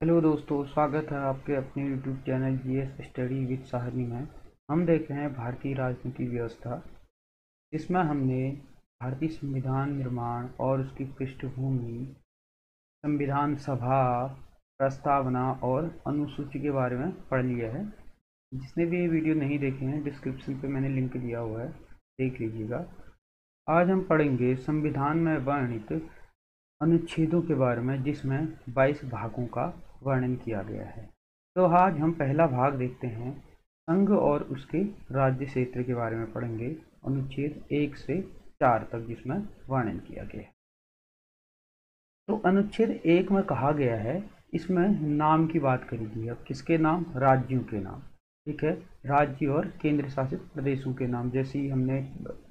Hello दोस्तों, स्वागत है आपके अपने YouTube channel GS study with Sahni में। हम देख रहे हैं भारतीय राजनीति व्यवस्था, जिसमें हमने भारतीय संविधान निर्माण और उसकी पृष्ठभूमि, संविधान सभा, प्रस्तावना और अनुसूची के बारे में पढ़ लिया है। जिसने भी ये वीडियो नहीं देखे हैं, डिस्क्रिप्शन पे मैंने लिंक दिया हुआ है, देख लीजिएगा। आज हम पढ़ेंगे संविधान में वर्णित अनुच्छेदों के बारे में, जिसमें 22 भागों का वर्णन किया गया है। तो आज हम पहला भाग देखते हैं, संघ और उसके राज्य क्षेत्र के बारे में पढ़ेंगे, अनुच्छेद 1 से 4 तक, जिसमें वर्णन किया गया है। तो अनुच्छेद 1 में कहा गया है, इसमें नाम की बात करी गई है। अब किसके नाम? राज्यों के नाम। ठीक है, राज्य और केंद्र शासित प्रदेशों के नाम। जैसे ही हमने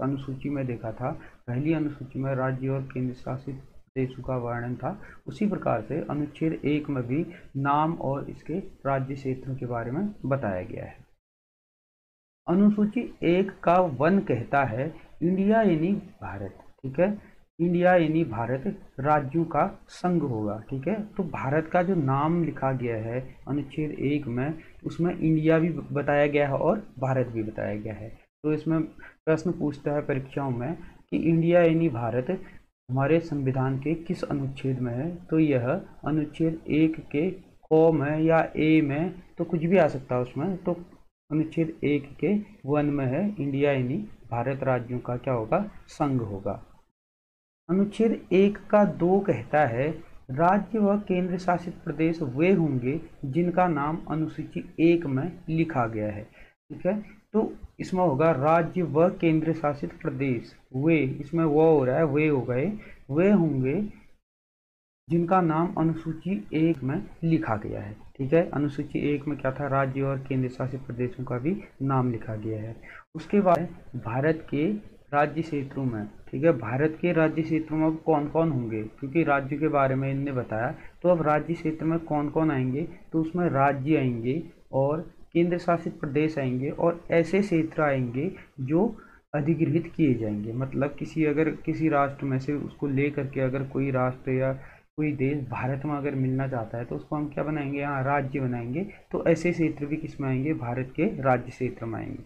अनुसूची में देखा था, पहली अनुसूची में राज्य और केंद्र शासित प्रदेशों का वर्णन था, उसी प्रकार से अनुच्छेद 1 में भी नाम और इसके राज्य क्षेत्रों के बारे में बताया गया है। अनुसूची 1 का 1 कहता है, इंडिया यानी भारत। ठीक है, इंडिया यानी भारत राज्यों का संघ होगा। ठीक है, तो भारत का जो नाम लिखा गया है अनुच्छेद 1 में, उसमें इंडिया भी बताया गया है और भारत भी बताया गया है। तो इसमें प्रश्न पूछता है परीक्षाओं में कि इंडिया यानी भारत हमारे संविधान के किस अनुच्छेद में है? तो यह अनुच्छेद 1 के क में या ए में, तो कुछ भी आ सकता है उसमें। तो अनुच्छेद 1 के 1 में है, इंडिया यानी भारत राज्यों का क्या होगा? संघ होगा। अनुच्छेद 1 का 2 कहता है, राज्य व केंद्र शासित प्रदेश वे होंगे जिनका नाम अनुसूची 1 में लिखा गया है। ठीक है, तो इसमें होगा राज्य व केंद्र शासित प्रदेश वे, इसमें वो हो रहा है, वे हो गए, वे होंगे जिनका नाम अनुसूची 1 में लिखा गया है। ठीक है, अनुसूची 1 में क्या था? राज्य और केंद्र शासित प्रदेशों का भी नाम लिखा गया है। उसके बाद भारत के राज्य क्षेत्रों में, ठीक है, भारत के राज्य क्षेत्रों में अब कौन कौन होंगे, क्योंकि राज्य के बारे में इनने बताया, तो अब राज्य क्षेत्र में कौन कौन आएंगे? तो उसमें राज्य आएंगे और केंद्र शासित प्रदेश आएंगे और ऐसे क्षेत्र आएंगे जो अधिग्रहित किए जाएंगे। मतलब अगर किसी राष्ट्र में से उसको ले करके अगर कोई राष्ट्र या कोई देश भारत में अगर मिलना चाहता है, तो उसको हम क्या बनाएंगे? यहाँ राज्य बनाएंगे। तो ऐसे क्षेत्र भी किस में आएंगे? भारत के राज्य क्षेत्र में आएंगे।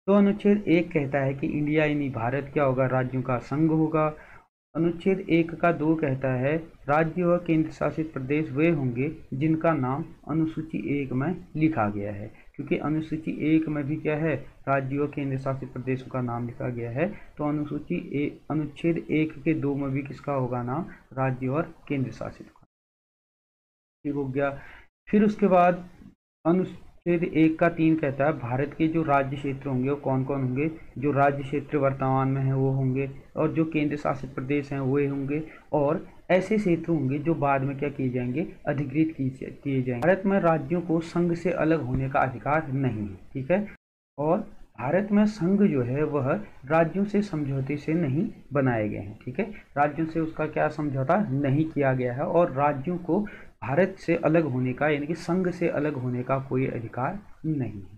तो अनुच्छेद 1 कहता है कि इंडिया यानी भारत क्या होगा? राज्यों का संघ होगा। अनुच्छेद 1 का 2 कहता है, राज्य व केंद्र शासित प्रदेश वे होंगे जिनका नाम अनुसूची 1 में लिखा गया है। क्योंकि अनुसूची 1 में भी क्या है? राज्य व केंद्र शासित प्रदेशों का नाम लिखा गया है। तो अनुच्छेद 1 के 2 में भी किसका होगा नाम? राज्य और केंद्र शासित का। ठीक हो गया। फिर उसके बाद अनुच्छेद 1 का 3 कहता है, भारत के जो राज्य क्षेत्र होंगे वो कौन कौन होंगे? जो राज्य क्षेत्र वर्तमान में है वो होंगे, और जो केंद्र शासित प्रदेश हैं वो होंगे, और ऐसे क्षेत्र होंगे जो बाद में क्या किए जाएंगे? अधिकृत किए जाएंगे। भारत में राज्यों को संघ से अलग होने का अधिकार नहीं है। ठीक है, और भारत में संघ जो है वह राज्यों से समझौते से नहीं बनाए गए हैं। ठीक है, राज्यों से उसका क्या समझौता नहीं किया गया है, और राज्यों को भारत से अलग होने का, यानी कि संघ से अलग होने का कोई अधिकार नहीं है।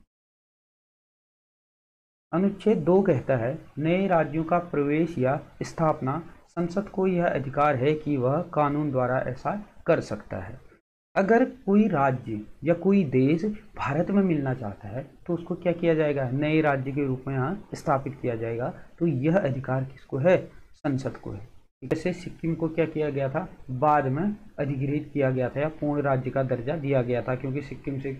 अनुच्छेद 2 कहता है, नए राज्यों का प्रवेश या स्थापना संसद को यह अधिकार है कि वह कानून द्वारा ऐसा कर सकता है। अगर कोई राज्य या कोई देश भारत में मिलना चाहता है, तो उसको क्या किया जाएगा? नए राज्य के रूप में यहाँ स्थापित किया जाएगा। तो यह अधिकार किसको है? संसद को है। जैसे सिक्किम को क्या किया गया था? बाद में अधिग्रहित किया गया था या पूर्ण राज्य का दर्जा दिया गया था, क्योंकि सिक्किम से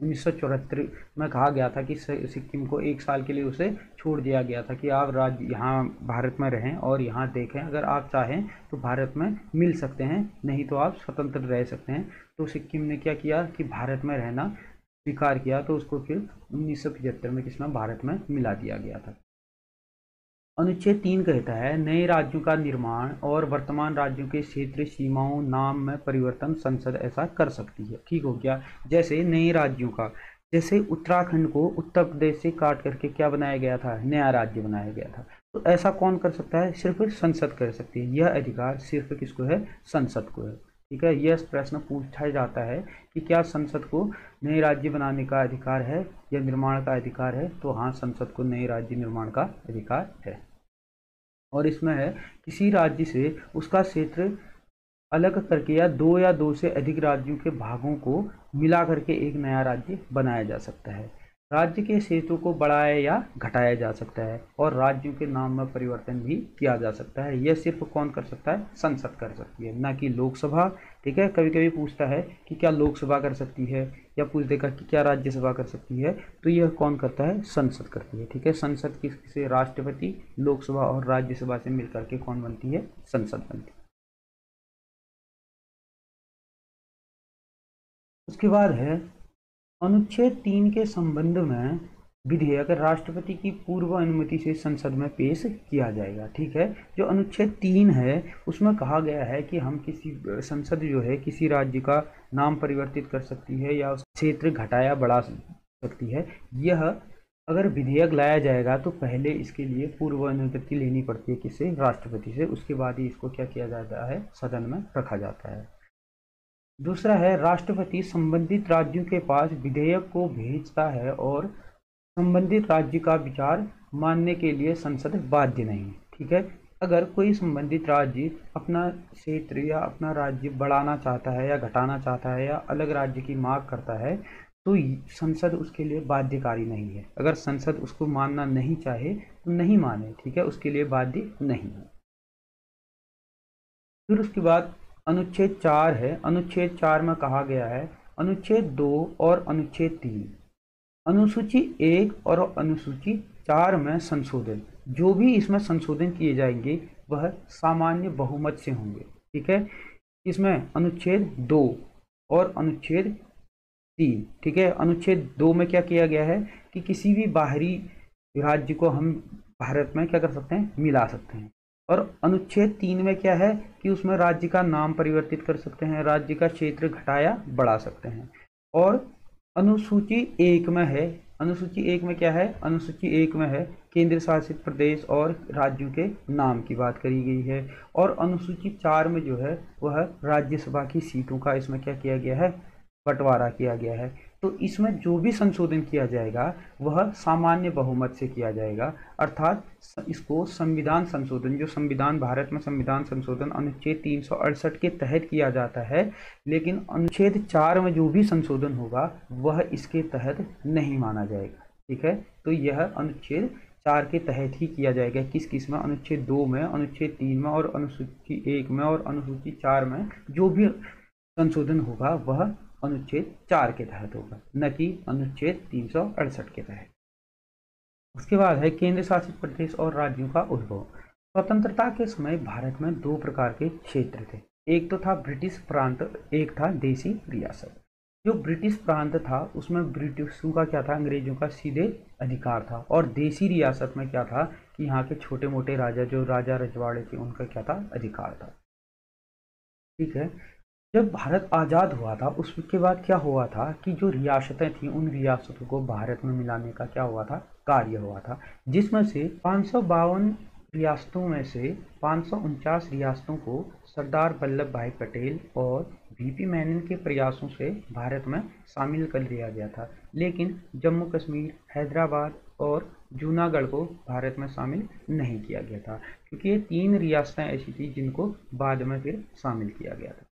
1974 में कहा गया था कि सिक्किम को 1 साल के लिए उसे छोड़ दिया गया था कि आप राज्य यहाँ भारत में रहें और यहाँ देखें, अगर आप चाहें तो भारत में मिल सकते हैं, नहीं तो आप स्वतंत्र रह सकते हैं। तो सिक्किम ने क्या किया कि भारत में रहना स्वीकार किया, तो उसको फिर 1975 में किसमें? भारत में मिला दिया गया था। अनुच्छेद 3 कहता है, नए राज्यों का निर्माण और वर्तमान राज्यों के क्षेत्र सीमाओं नाम में परिवर्तन संसद ऐसा कर सकती है। ठीक हो गया। जैसे नए राज्यों का, जैसे उत्तराखंड को उत्तर प्रदेश से काट करके क्या बनाया गया था? नया राज्य बनाया गया था। तो ऐसा कौन कर सकता है? सिर्फ संसद कर सकती है। यह अधिकार सिर्फ किसको है? संसद को है। ठीक है, यह प्रश्न पूछा जाता है कि क्या संसद को नए राज्य बनाने का अधिकार है या निर्माण का अधिकार है? तो हाँ, संसद को नए राज्य निर्माण का अधिकार है। और इसमें है, किसी राज्य से उसका क्षेत्र अलग करके या दो से अधिक राज्यों के भागों को मिला करके एक नया राज्य बनाया जा सकता है। राज्य के क्षेत्रों को बढ़ाया या घटाया जा सकता है और राज्यों के नाम में परिवर्तन भी किया जा सकता है। यह सिर्फ कौन कर सकता है? संसद कर सकती है, ना कि लोकसभा। ठीक है, कभी कभी पूछता है कि क्या लोकसभा कर सकती है, या पूछ देगा कि क्या राज्यसभा कर सकती है, तो यह कौन करता है? संसद करती है। ठीक है, संसद किससे? राष्ट्रपति, लोकसभा और राज्यसभा से मिलकर के कौन बनती है? संसद बनती है। उसके बाद है अनुच्छेद 3 के संबंध में विधेयक राष्ट्रपति की पूर्व अनुमति से संसद में पेश किया जाएगा। ठीक है, जो अनुच्छेद 3 है उसमें कहा गया है कि हम किसी संसद जो है किसी राज्य का नाम परिवर्तित कर सकती है या उस क्षेत्र घटाया बढ़ा सकती है। यह अगर विधेयक लाया जाएगा तो पहले इसके लिए पूर्व अनुमति लेनी पड़ती है, किससे? राष्ट्रपति से। उसके बाद ही इसको क्या किया जाता है? सदन में रखा जाता है। दूसरा है राष्ट्रपति संबंधित राज्यों के पास विधेयक को भेजता है और संबंधित राज्य का विचार मानने के लिए संसद बाध्य नहीं। ठीक है, अगर कोई संबंधित राज्य अपना क्षेत्र या अपना राज्य बढ़ाना चाहता है या घटाना चाहता है या अलग राज्य की मांग करता है तो संसद उसके लिए बाध्यकारी नहीं है। अगर संसद उसको मानना नहीं चाहे तो नहीं माने। ठीक है, उसके लिए बाध्य नहीं है। फिर उसके बाद अनुच्छेद 4 है। अनुच्छेद 4 में कहा गया है अनुच्छेद 2 और अनुच्छेद 3, अनुसूची 1 और अनुसूची 4 में संशोधन, जो भी इसमें संशोधन किए जाएंगे वह सामान्य बहुमत से होंगे। ठीक है, इसमें अनुच्छेद 2 और अनुच्छेद 3। ठीक है, अनुच्छेद 2 में क्या किया गया है कि किसी भी बाहरी राज्य को हम भारत में क्या कर सकते हैं? मिला सकते हैं। और अनुच्छेद 3 में क्या है कि उसमें राज्य का नाम परिवर्तित कर सकते हैं, राज्य का क्षेत्र घटाया बढ़ा सकते हैं। और अनुसूची 1 में है, अनुसूची 1 में क्या है? अनुसूची 1 में है केंद्र शासित प्रदेश और राज्यों के नाम की बात करी गई है। और अनुसूची 4 में जो है वह राज्यसभा की सीटों का इसमें क्या किया गया है? बंटवारा किया गया है। तो इसमें जो भी संशोधन किया जाएगा वह सामान्य बहुमत से किया जाएगा, अर्थात इसको संविधान संशोधन, जो संविधान भारत में संविधान संशोधन अनुच्छेद 368 के तहत किया जाता है, लेकिन अनुच्छेद 4 में जो भी संशोधन होगा वह इसके तहत नहीं माना जाएगा। ठीक है, तो यह अनुच्छेद 4 के तहत ही किया जाएगा। किस किस में? अनुच्छेद 2 में, अनुच्छेद 3 में और अनुसूची 1 में और अनुसूची 4 में जो भी संशोधन होगा वह अनुच्छेद 4 के तहत होगा, न कि अनुच्छेद 368 के तहत। उसके बाद है केंद्र शासित प्रदेश और राज्यों का उद्भव। स्वतंत्रता के समय भारत में 2 प्रकार के क्षेत्र थे, एक तो था ब्रिटिश प्रांत, एक था देसी रियासत। जो ब्रिटिश प्रांत था उसमें ब्रिटिशों का क्या था? अंग्रेजों का सीधे अधिकार था। और देसी रियासत में क्या था कि यहाँ के छोटे मोटे राजा, जो राजा रजवाड़े थे, उनका क्या था? अधिकार था। ठीक है, जब भारत आज़ाद हुआ था उसके बाद क्या हुआ था कि जो रियासतें थीं उन रियासतों को भारत में मिलाने का क्या हुआ था? कार्य हुआ था, जिसमें से 552 रियासतों में से 549 रियासतों को सरदार वल्लभ भाई पटेल और वीपी मेनन के प्रयासों से भारत में शामिल कर लिया गया था। लेकिन जम्मू कश्मीर, हैदराबाद और जूनागढ़ को भारत में शामिल नहीं किया गया था, क्योंकि ये 3 रियासतें ऐसी थी जिनको बाद में फिर शामिल किया गया था।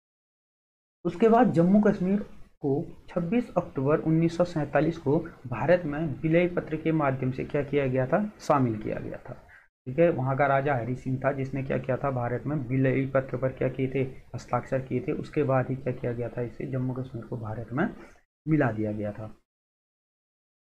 उसके बाद जम्मू कश्मीर को 26 अक्टूबर 1947 को भारत में विलय पत्र के माध्यम से क्या किया गया था? शामिल किया गया था। ठीक है, वहाँ का राजा हरि सिंह था जिसने क्या किया था? भारत में विलय पत्र पर क्या किए थे? हस्ताक्षर किए थे। उसके बाद ही क्या किया गया था? इसे जम्मू कश्मीर को भारत में मिला दिया गया था।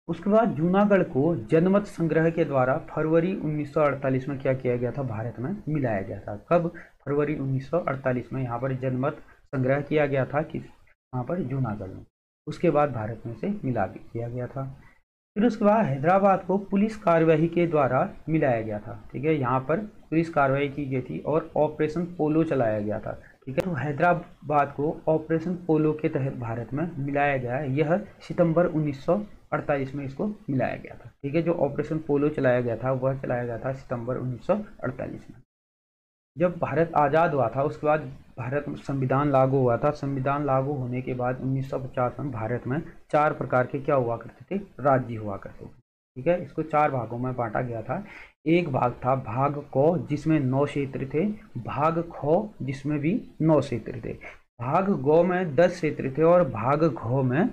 उसके बाद जूनागढ़ को जनमत संग्रह के द्वारा फरवरी 1948 में क्या किया गया था? भारत में मिलाया गया था। कब? फरवरी 1948 में यहाँ पर जनमत संग्रह किया गया था, किस? यहाँ पर जूनागढ़ में। उसके बाद भारत में से मिला किया गया था। फिर उसके बाद हैदराबाद को पुलिस कार्यवाही के द्वारा मिलाया गया था। ठीक है, यहाँ पर पुलिस कार्रवाई की गई थी और ऑपरेशन पोलो चलाया गया था। ठीक है, तो हैदराबाद को ऑपरेशन पोलो के तहत भारत में मिलाया गया है। यह सितंबर 1948 में इसको मिलाया गया था। ठीक है, जो ऑपरेशन पोलो चलाया गया था वह चलाया गया था सितंबर 1948 में। जब भारत आज़ाद हुआ था उसके बाद भारत में संविधान लागू हुआ था। संविधान लागू होने के बाद 1950 में भारत में 4 प्रकार के क्या हुआ करते थे? राज्य हुआ करते थे। ठीक है, इसको 4 भागों में बांटा गया था। एक भाग था भाग क जिसमें 9 क्षेत्र थे, भाग ख जिसमें भी 9 क्षेत्र थे, भाग ग में 10 क्षेत्र थे और भाग घ में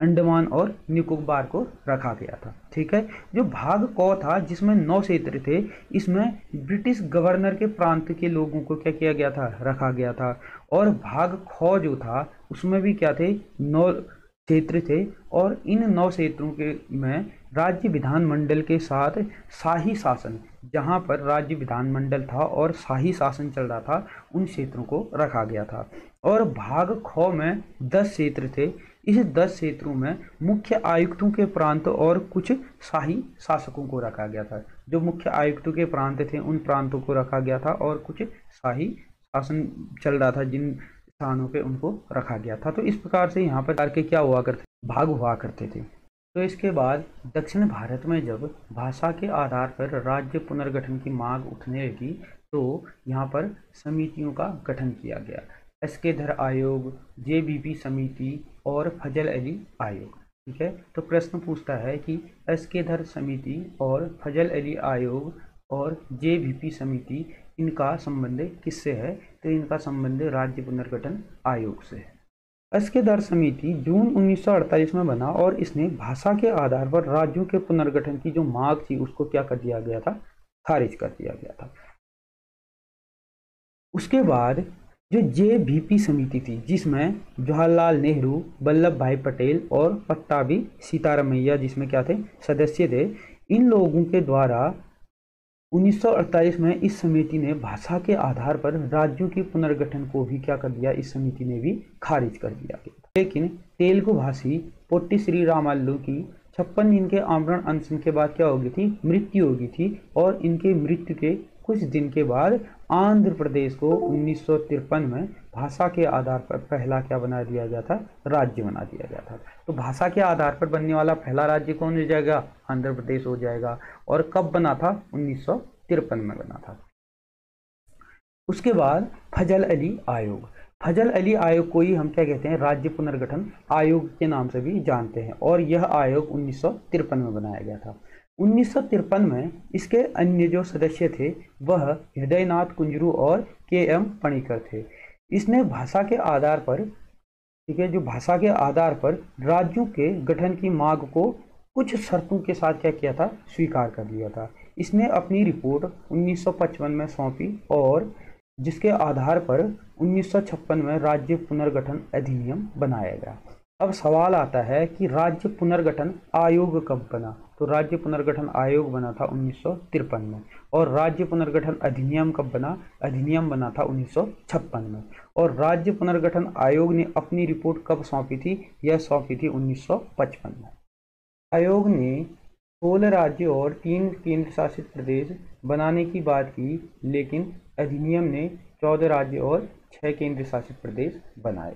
अंडमान और निकोबार को रखा गया था। ठीक है, जो भाग क था जिसमें 9 क्षेत्र थे, इसमें ब्रिटिश गवर्नर के प्रांत के लोगों को क्या किया गया था, रखा गया था। और भाग ख जो था उसमें भी क्या थे, 9 क्षेत्र थे और इन 9 क्षेत्रों के में राज्य विधानमंडल के साथ शाही शासन, जहां पर राज्य विधानमंडल था और शाही शासन चल रहा था, उन क्षेत्रों को रखा गया था। और भाग ख में 10 क्षेत्र थे। इस 10 क्षेत्रों में मुख्य आयुक्तों के प्रांत और कुछ शाही शासकों को रखा गया था। जो मुख्य आयुक्तों के प्रांत थे उन प्रांतों को रखा गया था और कुछ शाही शासन चल रहा था जिन स्थानों पे उनको रखा गया था। तो इस प्रकार से यहाँ पर के क्या हुआ करते, भाग हुआ करते थे। तो इसके बाद दक्षिण भारत में जब भाषा के आधार पर राज्य पुनर्गठन की मांग उठने लगी तो यहाँ पर समितियों का गठन किया गया। एस.के. धर आयोग, जे.बी.पी. समिति और फजल अली आयोग। ठीक है, तो प्रश्न पूछता है कि एस.के. धर समिति और फजल अली आयोग और जे.बी.पी. समिति, इनका संबंध किससे है? तो इनका संबंध राज्य पुनर्गठन आयोग से है। एस.के. धर समिति जून 1948 में बना और इसने भाषा के आधार पर राज्यों के पुनर्गठन की जो मांग थी उसको क्या कर दिया गया था, खारिज कर दिया गया था। उसके बाद जो जे.बी.पी. समिति थी जिसमें जवाहरलाल नेहरू, वल्लभ भाई पटेल और पट्टाभी सीतारामैया जिसमें क्या थे, सदस्य थे, इन लोगों के द्वारा 1948 में इस समिति ने भाषा के आधार पर राज्यों के पुनर्गठन को भी क्या कर दिया, इस समिति ने भी खारिज कर दिया गया। लेकिन तेलुगु भाषी पोट्टी श्री रामालू की 56 दिन के आमरण अनशन के बाद क्या हो गई थी, मृत्यु हो गई थी। और इनके मृत्यु के कुछ दिन के बाद आंध्र प्रदेश को 1953 में भाषा के आधार पर पहला क्या बना दिया गया था, राज्य बना दिया गया था। तो भाषा के आधार पर बनने वाला पहला राज्य कौन हो जाएगा, आंध्र प्रदेश हो जाएगा। और कब बना था, 1953 में बना था। उसके बाद फजल अली आयोग। फजल अली आयोग को ही हम क्या कहते हैं, राज्य पुनर्गठन आयोग के नाम से भी जानते हैं। और यह आयोग 1953 में बनाया गया था। 1953 में इसके अन्य जो सदस्य थे वह हृदयनाथ कुंजरू और के.एम. पणिकर थे। इसने भाषा के आधार पर, ठीक है, जो भाषा के आधार पर राज्यों के गठन की मांग को कुछ शर्तों के साथ क्या किया था, स्वीकार कर लिया था। इसने अपनी रिपोर्ट 1955 में सौंपी और जिसके आधार पर 1956 में राज्य पुनर्गठन अधिनियम बनाया गया। अब सवाल आता है कि राज्य पुनर्गठन आयोग कब बना? तो राज्य पुनर्गठन आयोग बना था 1953 में। और राज्य पुनर्गठन अधिनियम कब बना? अधिनियम बना था 1956 में। और राज्य पुनर्गठन आयोग ने अपनी रिपोर्ट कब सौंपी थी? यह सौंपी थी 1955 में। आयोग ने 16 राज्य और 3 केंद्र शासित प्रदेश बनाने की बात की, लेकिन अधिनियम ने 14 राज्य और 6 केंद्र शासित प्रदेश बनाए।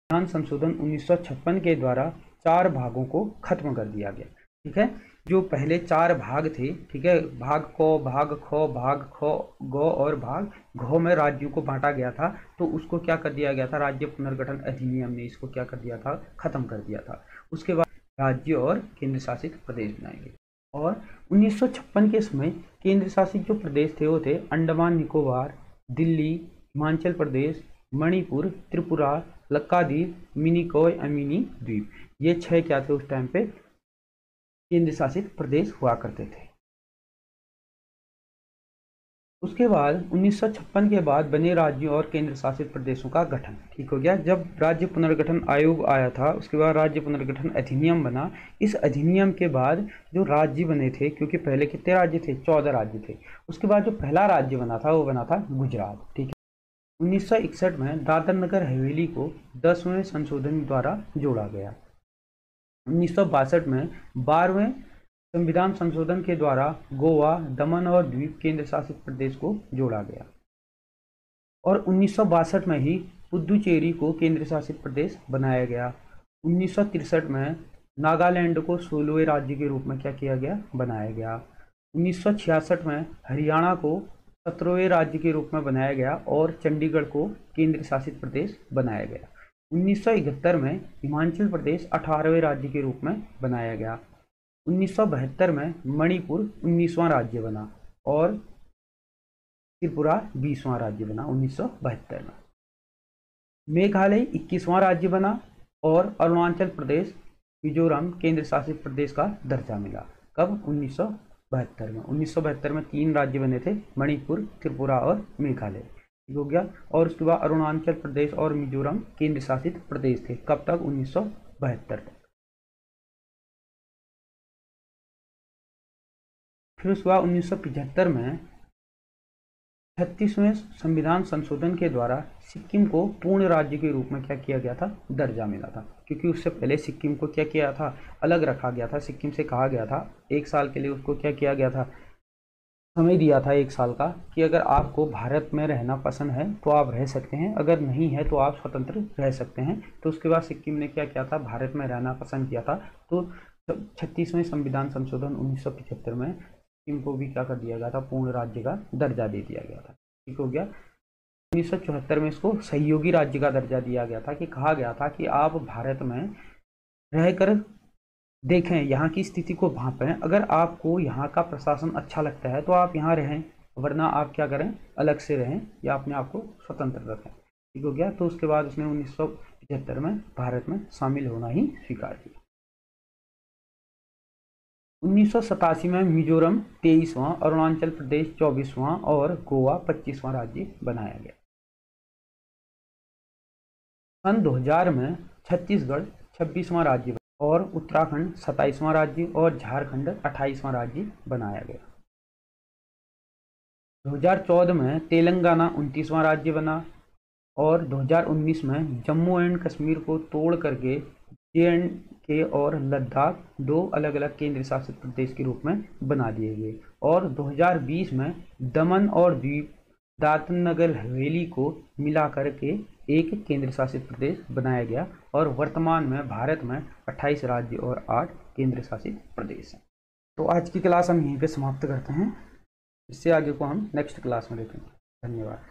संविधान संशोधन 1956 के द्वारा 4 भागों को खत्म कर दिया गया। ठीक है, जो पहले 4 भाग थे, ठीक है, भाग क, भाग ख, भाग ख ग और भाग घ में राज्यों को बांटा गया था, तो उसको क्या कर दिया गया था, राज्य पुनर्गठन अधिनियम ने इसको क्या कर दिया था, खत्म कर दिया था। उसके बाद राज्य और केंद्र शासित प्रदेश बनाएंगे। और 1956 के समय केंद्र शासित जो प्रदेश थे वो थे अंडमान निकोबार, दिल्ली, हिमाचल प्रदेश, मणिपुर, त्रिपुरा, लक्काद्वीप, मिनिकॉय, अमीनी द्वीप। ये 6 क्या थे उस टाइम पे, केंद्र शासित प्रदेश हुआ करते थे। उसके बाद 1956 के बाद बने राज्यों और केंद्र शासित प्रदेशों का गठन। ठीक हो गया। जब राज्य पुनर्गठन आयोग आया था उसके बाद राज्य पुनर्गठन अधिनियम बना। इस अधिनियम के बाद जो राज्य बने थे, क्योंकि पहले कितने राज्य थे, 14 राज्य थे, उसके बाद जो पहला राज्य बना था वो बना था गुजरात। ठीक है। 1961 में दादर नगर हवेली को 10वें संशोधन द्वारा जोड़ा गया। 1962 में 12वें संविधान संशोधन के द्वारा गोवा, दमन और द्वीप केंद्र शासित प्रदेश को जोड़ा गया। और 1962 में ही पुदुचेरी को केंद्र शासित प्रदेश बनाया गया। 1963 में नागालैंड को 16वें राज्य के रूप में क्या किया गया, बनाया गया। 1966 में हरियाणा को 17वें राज्य के रूप में बनाया गया और चंडीगढ़ को केंद्र शासित प्रदेश बनाया गया। 1971 में हिमाचल प्रदेश 18वें राज्य के रूप में बनाया गया। 1972 में मणिपुर 19वां राज्य बना और त्रिपुरा 20वां राज्य बना 1972 में। मेघालय 21वां राज्य बना और अरुणाचल प्रदेश मिजोरम केंद्र शासित प्रदेश का दर्जा मिला। कब? 1972 में। 1972 में 3 राज्य बने थे, मणिपुर, त्रिपुरा और मेघालय, ठीक हो गया। और उसके बाद अरुणाचल प्रदेश और मिजोरम केंद्र शासित प्रदेश थे। कब तक? 1972 तक। फिर उसके बाद 1975 में 36वें संविधान संशोधन के द्वारा सिक्किम को पूर्ण राज्य के रूप में क्या किया गया था? दर्जा मिला था। क्योंकि उससे पहले सिक्किम को क्या किया था? अलग रखा गया था। सिक्किम से कहा गया था 1 साल के लिए उसको क्या किया गया था? समय दिया था 1 साल का कि अगर आपको भारत में रहना पसंद है तो आप रह सकते हैं, अगर नहीं है तो आप स्वतंत्र रह सकते हैं। तो उसके बाद सिक्किम ने क्या किया था? भारत में रहना पसंद किया था। तो 36वें संविधान संशोधन 1975 में सिक्किम को भी क्या कर दिया गया था? पूर्ण राज्य का दर्जा दे दिया गया था, ठीक हो गया। 1974 में इसको सहयोगी राज्य का दर्जा दिया गया था कि कहा गया था कि आप भारत में रहकर देखें, यहाँ की स्थिति को भांपें, अगर आपको यहाँ का प्रशासन अच्छा लगता है तो आप यहाँ रहें, वरना आप क्या करें? अलग से रहें या अपने आप को स्वतंत्र रखें, ठीक हो गया। तो उसके बाद उसने 1975 में भारत में शामिल होना ही स्वीकार किया। 1987 में मिजोरम 23वां, अरुणाचल प्रदेश 24वां और गोवा 25वां राज्य बनाया गया। सन 2000 में छत्तीसगढ़ 26वां राज्य और उत्तराखंड 27वां राज्य और झारखंड 28वां राज्य बनाया गया। 2014 में तेलंगाना 29वां राज्य बना और 2019 में जम्मू एंड कश्मीर को तोड़ करके JNK और लद्दाख 2 अलग अलग केंद्र शासित प्रदेश के रूप में बना दिए गए। और 2020 में दमन और द्वीप दादरा नगर हवेली को मिला करके एक केंद्र शासित प्रदेश बनाया गया। और वर्तमान में भारत में 28 राज्य और 8 केंद्र शासित प्रदेश हैं। तो आज की क्लास हम यहीं पे समाप्त करते हैं। इससे आगे को हम नेक्स्ट क्लास में देखेंगे। धन्यवाद।